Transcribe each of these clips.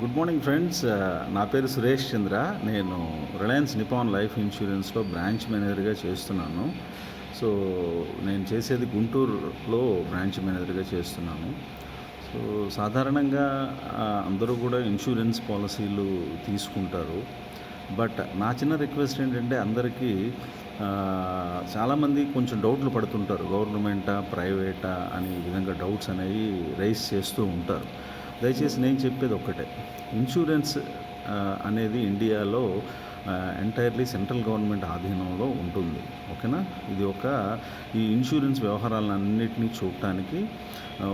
Good morning friends. నా పేరు సురేష్ చంద్ర. నేను రిలయన్స్ నిపాన్ లైఫ్ ఇన్సూరెన్స్లో బ్రాంచ్ మేనేజర్గా చేస్తున్నాను. సో నేను చేసేది గుంటూరులో బ్రాంచ్ మేనేజర్గా చేస్తున్నాను. సో సాధారణంగా అందరూ కూడా ఇన్సూరెన్స్ పాలసీలు తీసుకుంటారు. బట్ నా చిన్న రిక్వెస్ట్ ఏంటంటే అందరికీ చాలామంది కొంచెం డౌట్లు పడుతుంటారు. గవర్నమెంటా, ప్రైవేటా అని ఈ విధంగా డౌట్స్ అనేవి రైజ్ చేస్తూ ఉంటారు. దయచేసి నేను చెప్పేది ఒక్కటే, ఇన్సూరెన్స్ అనేది ఇండియాలో ఎంటైర్లీ సెంట్రల్ గవర్నమెంట్ ఆధీనంలో ఉంటుంది. ఓకేనా. ఇది ఈ ఇన్సూరెన్స్ వ్యవహారాలన్నింటినీ చూడటానికి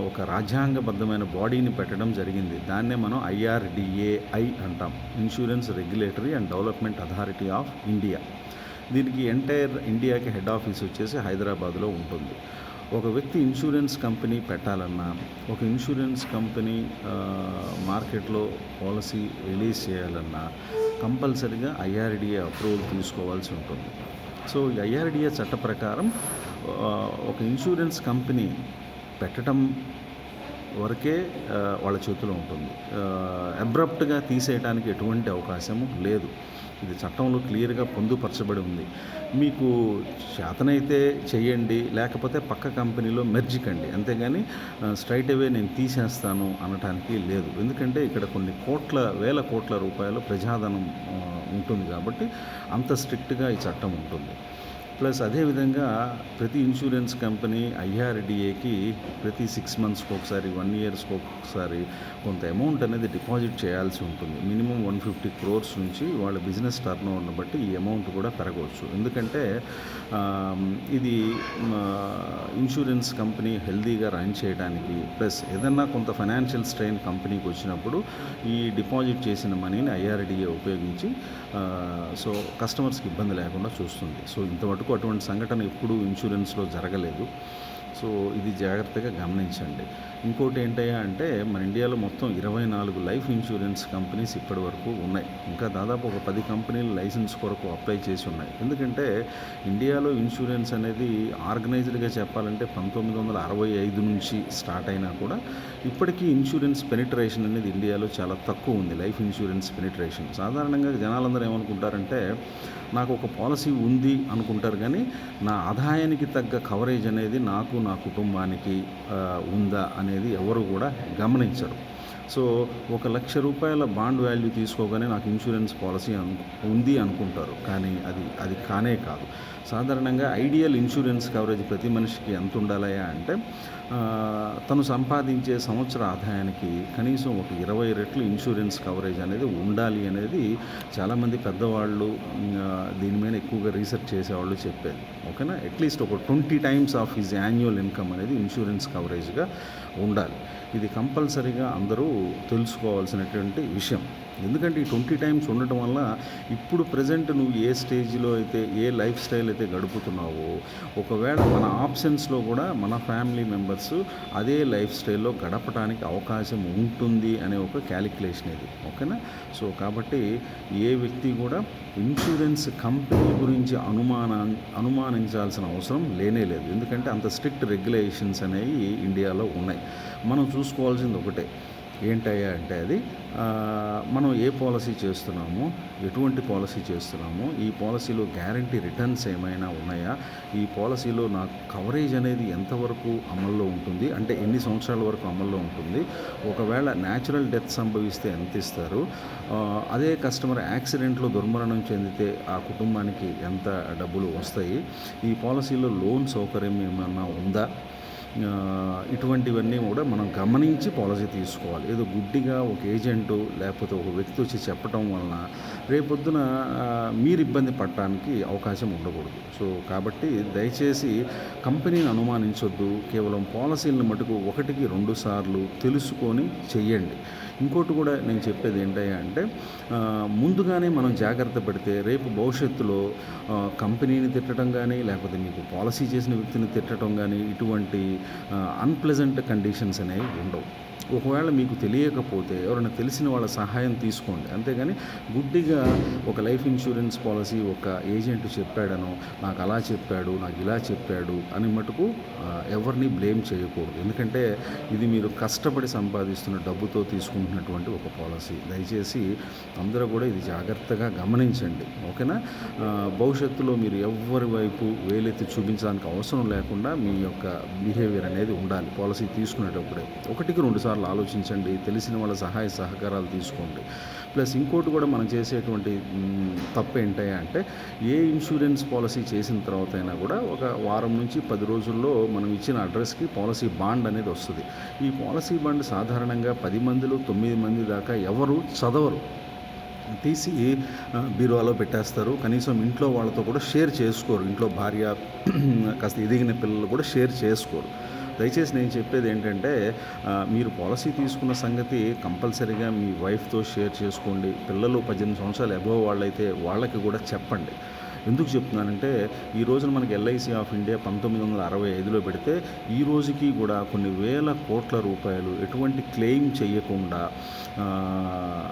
ఒక రాజ్యాంగబద్ధమైన బాడీని పెట్టడం జరిగింది. దాన్నే మనం IRDAI అంటాం, insurance regulatory and development authority of India. దీనికి ఎంటైర్ ఇండియాకి హెడ్ ఆఫీస్ వచ్చేసి హైదరాబాద్లో ఉంటుంది. ఒక వ్యక్తి ఇన్సూరెన్స్ కంపెనీ పెట్టాలన్నా, ఒక ఇన్సూరెన్స్ కంపెనీ మార్కెట్లో పాలసీ రిలీజ్ చేయాలన్నా కంపల్సరీగా IRDA అప్రూవల్ తీసుకోవాల్సి ఉంటుంది. సో ఈ IRDA చట్ట ప్రకారం ఒక ఇన్సూరెన్స్ కంపెనీ పెట్టడం వరకే వాళ్ళ చేతిలో ఉంటుంది. అబ్రప్ట్గా తీసేయడానికి ఎటువంటి అవకాశము లేదు. ఇది చట్టంలో క్లియర్గా పొందుపరచబడి ఉంది. మీకు చేతనైతే చేయండి, లేకపోతే పక్క కంపెనీలో మెర్జ్ కండి, అంతేగాని స్ట్రైట్ అవే నేను తీసేస్తాను అనటానికి లేదు. ఎందుకంటే ఇక్కడ కొన్ని వేల కోట్ల రూపాయల ప్రజాధనం ఉంటుంది కాబట్టి అంత స్ట్రిక్ట్గా ఈ చట్టం ఉంటుంది. ప్లస్ అదేవిధంగా ప్రతి ఇన్సూరెన్స్ కంపెనీ IRDAకి ప్రతి 6 మంత్స్కి ఒకసారి, 1 ఇయర్స్కి ఒకసారి కొంత అమౌంట్ అనేది డిపాజిట్ చేయాల్సి ఉంటుంది. మినిమం 150 crores నుంచి వాళ్ళ బిజినెస్ టర్నోవర్ని బట్టి ఈ అమౌంట్ కూడా పెరగవచ్చు. ఎందుకంటే ఇది ఇన్సూరెన్స్ కంపెనీ హెల్దీగా రన్ చేయడానికి, ప్లస్ ఏదన్నా కొంత ఫైనాన్షియల్ స్ట్రెయిన్ కంపెనీకి వచ్చినప్పుడు ఈ డిపాజిట్ చేసిన మనీని IRDA ఉపయోగించి సో కస్టమర్స్కి ఇబ్బంది లేకుండా చూస్తుంది. సో ఇంతవరకు అటువంటి సంఘటన ఎప్పుడూ ఇన్సూరెన్స్లో జరగలేదు. సో ఇది జాగ్రత్తగా గమనించండి. ఇంకోటి ఏంటయ్యా అంటే, మన ఇండియాలో మొత్తం 24 లైఫ్ ఇన్సూరెన్స్ కంపెనీస్ ఇప్పటి వరకు ఉన్నాయి. ఇంకా దాదాపు ఒక 10 కంపెనీలు లైసెన్స్ కొరకు అప్లై చేసి ఉన్నాయి. ఎందుకంటే ఇండియాలో ఇన్సూరెన్స్ అనేది ఆర్గనైజ్డ్గా చెప్పాలంటే 1965 నుంచి స్టార్ట్ అయినా కూడా ఇప్పటికీ ఇన్సూరెన్స్ పెనిట్రేషన్ అనేది ఇండియాలో చాలా తక్కువ ఉంది. లైఫ్ ఇన్సూరెన్స్ పెనిట్రేషన్ సాధారణంగా జనాలందరూ ఏమనుకుంటారంటే, నాకు ఒక పాలసీ ఉంది అనుకుంటారు, కానీ నా ఆదాయానికి తగ్గ కవరేజ్ అనేది నాకు, నా కుటుంబానికి ఉందా అనేది ఎవరు కూడా గమనించరు. సో 1,00,000 రూపాయల బాండ్ వాల్యూ తీసుకోగానే నాకు ఇన్సూరెన్స్ పాలసీ ఉంది అనుకుంటారు, కానీ అది కానే కాదు. సాధారణంగా ఐడియల్ ఇన్సూరెన్స్ కవరేజ్ ప్రతి మనిషికి ఎంత ఉండాలయా అంటే, తను సంపాదించే సంవత్సర ఆదాయానికి కనీసం ఒక 20 రెట్లు ఇన్సూరెన్స్ కవరేజ్ అనేది ఉండాలి అనేది చాలామంది పెద్దవాళ్ళు, దీని మీద ఎక్కువగా రీసెర్చ్ చేసేవాళ్ళు చెప్పేది. ఓకేనా. అట్లీస్ట్ ఒక 20 times of his annual income అనేది ఇన్సూరెన్స్ కవరేజ్గా ఉండాలి. ఇది కంపల్సరీగా అందరూ తెలుసుకోవాల్సినటువంటి విషయం. ఎందుకంటే ఈ 20 times ఉండటం వల్ల ఇప్పుడు ప్రజెంట్ నువ్వు ఏ స్టేజ్లో అయితే, ఏ లైఫ్ స్టైల్ అయితే గడుపుతున్నావో, ఒకవేళ మన ఆప్షన్స్లో కూడా మన ఫ్యామిలీ మెంబర్స్ అదే లైఫ్ స్టైల్లో గడపడానికి అవకాశం ఉంటుంది అనే ఒక క్యాలిక్యులేషన్ ఇది. ఓకేనా. సో కాబట్టి ఏ వ్యక్తి కూడా ఇన్సూరెన్స్ కంపెనీ గురించి అనుమానించాల్సిన అవసరం లేనే లేదు. ఎందుకంటే అంత స్ట్రిక్ట్ రెగ్యులేషన్స్ అనేవి ఇండియాలో ఉన్నాయి. మనం చూసుకోవాల్సింది ఒకటే, ఏంటయ్యా అంటే అది మనం ఏ పాలసీ చేస్తున్నామో, ఎటువంటి పాలసీ చేస్తున్నామో, ఈ పాలసీలో గ్యారంటీ రిటర్న్స్ ఏమైనా ఉన్నాయా, ఈ పాలసీలో నాకు కవరేజ్ అనేది ఎంతవరకు అమల్లో ఉంటుంది, అంటే ఎన్ని సంవత్సరాల వరకు అమల్లో ఉంటుంది, ఒకవేళ న్యాచురల్ డెత్ సంభవిస్తే ఎంత ఇస్తారు, అదే కస్టమర్ యాక్సిడెంట్లో దుర్మరణం చెందితే ఆ కుటుంబానికి ఎంత డబ్బులు వస్తాయి, ఈ పాలసీలో లోన్ సౌకర్యం ఏమైనా ఉందా, ఇటువంటివన్నీ కూడా మనం గమనించి పాలసీ తీసుకోవాలి. ఏదో గుడ్డిగా ఒక ఏజెంటు లేకపోతే ఒక వ్యక్తి వచ్చి చెప్పడం వలన రేపొద్దున మీరు ఇబ్బంది పడటానికి అవకాశం ఉండకూడదు. సో కాబట్టి దయచేసి కంపెనీని అనుమానించొద్దు. కేవలం పాలసీలను మటుకు 1కి 2 సార్లు తెలుసుకొని చెయ్యండి. ఇంకోటి కూడా నేను చెప్పేది ఏంటయ్యా అంటే, ముందుగానే మనం జాగ్రత్త పడితే రేపు భవిష్యత్తులో కంపెనీని తిట్టడం కానీ, లేకపోతే మీకు పాలసీ చేసిన వ్యక్తిని తిట్టడం కానీ, ఇటువంటి అన్ప్లెజెంట్ కండిషన్స్ అనేవి ఉండవు. ఒకవేళ మీకు తెలియకపోతే ఎవరైనా తెలిసిన వాళ్ళ సహాయం తీసుకోండి. అంతేగాని గుడ్డిగా ఒక లైఫ్ ఇన్సూరెన్స్ పాలసీ ఒక ఏజెంట్ చెప్పాడనో, నాకు అలా చెప్పాడు, నాకు ఇలా చెప్పాడు అని మటుకు ఎవరిని బ్లేమ్ చేయకూడదు. ఎందుకంటే ఇది మీరు కష్టపడి సంపాదిస్తున్న డబ్బుతో తీసుకుంటున్నటువంటి ఒక పాలసీ. దయచేసి అందరూ కూడా ఇది జాగ్రత్తగా గమనించండి. ఓకేనా? భవిష్యత్తులో మీరు ఎవ్వరి వైపు వేలెత్తి చూపించడానికి అవసరం లేకుండా మీ యొక్క బిహేవియర్ అనేది ఉండాలి పాలసీ తీసుకునేటప్పుడే. ఒకటికి 2 సార్లు ఆలోచించండి. తెలిసిన వాళ్ళ సహాయ సహకారాలు తీసుకోండి. ప్లస్ ఇంకోటి కూడా మనం చేసేటువంటి తప్పు ఏంటంటే ఏ ఇన్సూరెన్స్ పాలసీ చేసిన తర్వాత అయినా కూడా ఒక వారం నుంచి 10 రోజుల్లో మనం ఇచ్చిన అడ్రస్కి పాలసీ బాండ్ అనేది వస్తుంది. ఈ పాలసీ బాండ్ సాధారణంగా 10 మందిలో 9 మంది దాకా ఎవరు చదవరు. తీసి బీరువాలో పెట్టేస్తారు. కనీసం ఇంట్లో వాళ్ళతో కూడా షేర్ చేసుకోరు. ఇంట్లో భార్య కాస్త ఎదిగిన పిల్లలు కూడా షేర్ చేసుకోరు. దయచేసి నేను చెప్పేది ఏంటంటే మీరు పాలసీ తీసుకున్న సంగతి కంపల్సరీగా మీ వైఫ్తో షేర్ చేసుకోండి. పిల్లలు 18 సంవత్సరాలు అబోవ్ వాళ్ళైతే వాళ్ళకి కూడా చెప్పండి. ఎందుకు చెప్తున్నానంటే ఈ రోజున మనకి ఎల్ఐసి ఆఫ్ ఇండియా 1965లో పెడితే ఈ రోజుకి కూడా కొన్ని వేల కోట్ల రూపాయలు ఎటువంటి క్లెయిమ్ చేయకుండా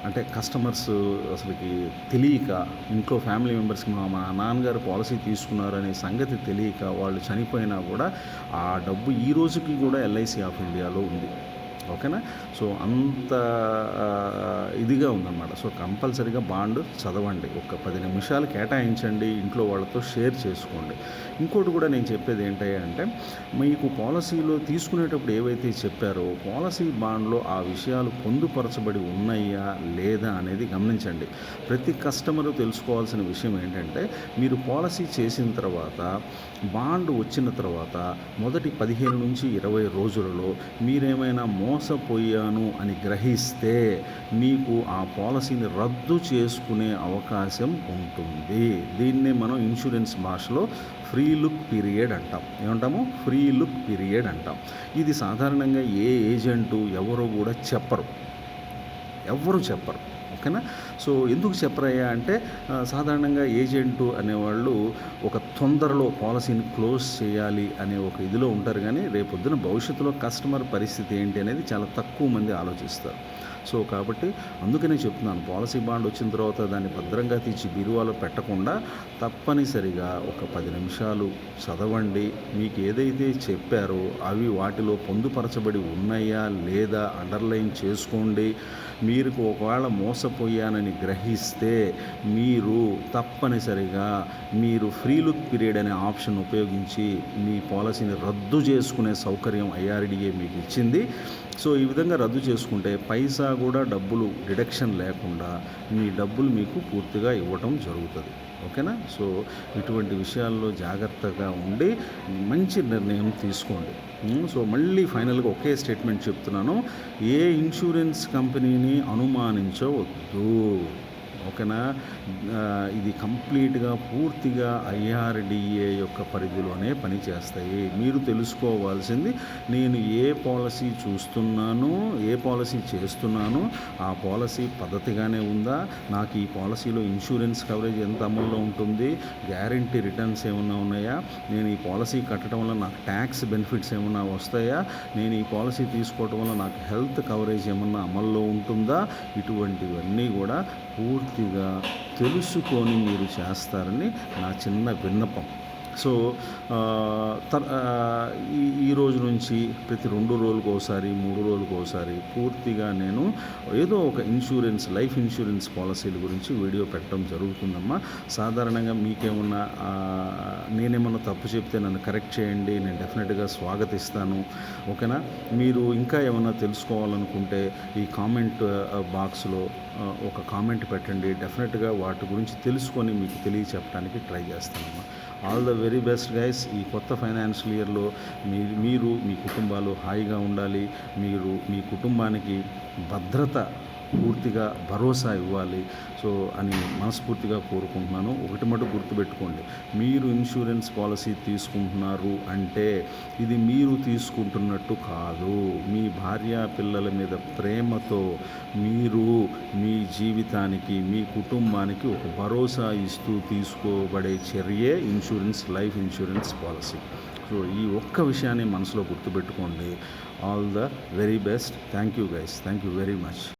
అంటే కస్టమర్స్ అసలుకి తెలియక ఇంట్లో ఫ్యామిలీ మెంబర్స్కి మా నాన్నగారు పాలసీ తీసుకున్నారనే సంగతి తెలియక వాళ్ళు చనిపోయినా కూడా ఆ డబ్బు ఈ రోజుకి కూడా ఎల్ఐసి ఆఫ్ ఇండియాలో ఉంది. ఓకేనా? సో అంత ఇదిగా ఉందన్నమాట. సో కంపల్సరీగా బాండ్ చదవండి. ఒక 10 నిమిషాలు కేటాయించండి. ఇంట్లో వాళ్ళతో షేర్ చేసుకోండి. ఇంకోటి కూడా నేను చెప్పేది ఏంటంటే మీకు పాలసీలో తీసుకునేటప్పుడు ఏవైతే చెప్పారో పాలసీ బాండ్లో ఆ విషయాలు పొందుపరచబడి ఉన్నాయా లేదా అనేది గమనించండి. ప్రతి కస్టమరు తెలుసుకోవాల్సిన విషయం ఏంటంటే మీరు పాలసీ చేసిన తర్వాత బాండ్ వచ్చిన తర్వాత మొదటి 15 నుంచి 20 రోజులలో మీరేమైనా మోసపోయాను అని గ్రహిస్తే మీకు ఆ పాలసీని రద్దు చేసుకునే అవకాశం ఉంటుంది. దీన్నే మనం ఇన్సూరెన్స్ భాషలో ఫ్రీ లుక్ పీరియడ్ అంటాం. ఏమంటాము? ఫ్రీ లుక్ పీరియడ్ అంటాం. ఇది సాధారణంగా ఏ ఏజెంటు ఎవరు కూడా చెప్పరు. ఓకేనా? సో ఎందుకు చెప్పరయ్యా అంటే సాధారణంగా ఏజెంటు అనేవాళ్ళు ఒక తొందరలో పాలసీని క్లోజ్ చేయాలి అనే ఒక ఇదిలో ఉంటారు. కానీ రేపొద్దున భవిష్యత్తులో కస్టమర్ పరిస్థితి ఏంటి అనేది చాలా తక్కువ మంది ఆలోచిస్తారు. సో కాబట్టి అందుకనే చెప్తున్నాను, పాలసీ బాండ్ వచ్చిన తర్వాత దాన్ని భద్రంగా తీసి బీరువాలో పెట్టకుండా తప్పనిసరిగా ఒక 10 నిమిషాలు చదవండి. మీకు ఏదైతే చెప్పారో అవి వాటిలో పొందుపరచబడి ఉన్నాయా లేదా అండర్లైన్ చేసుకోండి. మీరు ఒకవేళ మోసపోయానని గ్రహిస్తే మీరు తప్పనిసరిగా మీరు ఫ్రీ లుక్ పీరియడ్ అనే ఆప్షన్ ఉపయోగించి మీ పాలసీని రద్దు చేసుకునే సౌకర్యం ఐఆర్డిఏ మీకు ఇచ్చింది. సో ఈ విధంగా రద్దు చేసుకుంటే పైసా కూడా డబ్బులు డిడక్షన్ లేకుండా మీ డబ్బులు మీకు పూర్తిగా ఇవ్వటం జరుగుతుంది. ఓకేనా? సో ఇటువంటి విషయాల్లో జాగ్రత్తగా ఉండి మంచి నిర్ణయం తీసుకోండి. సో మళ్ళీ ఫైనల్గా ఒకే స్టేట్మెంట్ చెప్తున్నాను, ఏ ఇన్సూరెన్స్ కంపెనీని అనుమానించవద్దు. ఓకేనా? ఇది కంప్లీట్గా పూర్తిగా ఐఆర్డిఏ యొక్క పరిధిలోనే పనిచేస్తాయి. మీరు తెలుసుకోవాల్సింది, నేను ఏ పాలసీ చూస్తున్నాను, ఏ పాలసీ చేస్తున్నాను, ఆ పాలసీ పద్ధతిగానే ఉందా, నాకు ఈ పాలసీలో ఇన్సూరెన్స్ కవరేజ్ ఎంత అమల్లో ఉంటుంది, గ్యారంటీ రిటర్న్స్ ఏమన్నా ఉన్నాయా, నేను ఈ పాలసీ కట్టడం వల్ల నాకు ట్యాక్స్ బెనిఫిట్స్ ఏమన్నా వస్తాయా, నేను ఈ పాలసీ తీసుకోవడం వల్ల నాకు హెల్త్ కవరేజ్ ఏమన్నా అమల్లో ఉంటుందా, ఇటువంటివన్నీ కూడా పూర్తిగా తెలుసుకొని మీరు చేస్తారని నా చిన్న విన్నపం. సో ఈ రోజు నుంచి ప్రతి 2 రోజులకు ఒకసారి 3 రోజులకు ఒకసారి పూర్తిగా నేను ఏదో ఒక ఇన్సూరెన్స్ లైఫ్ ఇన్సూరెన్స్ పాలసీల గురించి వీడియో పెట్టడం జరుగుతుందమ్మా. సాధారణంగా మీకేమన్నా నేనేమన్నా తప్పు చెప్తే నన్ను కరెక్ట్ చేయండి, నేను డెఫినెట్గా స్వాగతిస్తాను. ఓకేనా? మీరు ఇంకా ఏమన్నా తెలుసుకోవాలనుకుంటే ఈ కామెంట్ బాక్స్లో ఒక కామెంట్ పెట్టండి. డెఫినెట్గా వాటి గురించి తెలుసుకొని మీకు తెలియచెప్పడానికి ట్రై చేస్తానమ్మా. All the very best guys. ఈ కొత్త ఫైనాన్షియల్ ఇయర్లో మీరు మీ కుటుంబాలు హాయిగా ఉండాలి. మీరు మీ కుటుంబానికి భద్రత పూర్తిగా భరోసా ఇవ్వాలి. సో అని మనస్ఫూర్తిగా కోరుకుంటున్నాను. ఒకటి మటుకు గుర్తుపెట్టుకోండి, మీరు ఇన్సూరెన్స్ పాలసీ తీసుకుంటున్నారు అంటే ఇది మీరు తీసుకుంటున్నట్టు కాదు. మీ భార్య పిల్లల మీద ప్రేమతో మీరు మీ జీవితానికి మీ కుటుంబానికి ఒక భరోసా ఇస్తూ తీసుకోబడే చర్యే insurance life insurance policy. So ఈ ఒక్క విషయాన్ని మనసులో గుర్తుపెట్టుకోండి. All the very best. Thank you guys, thank you very much.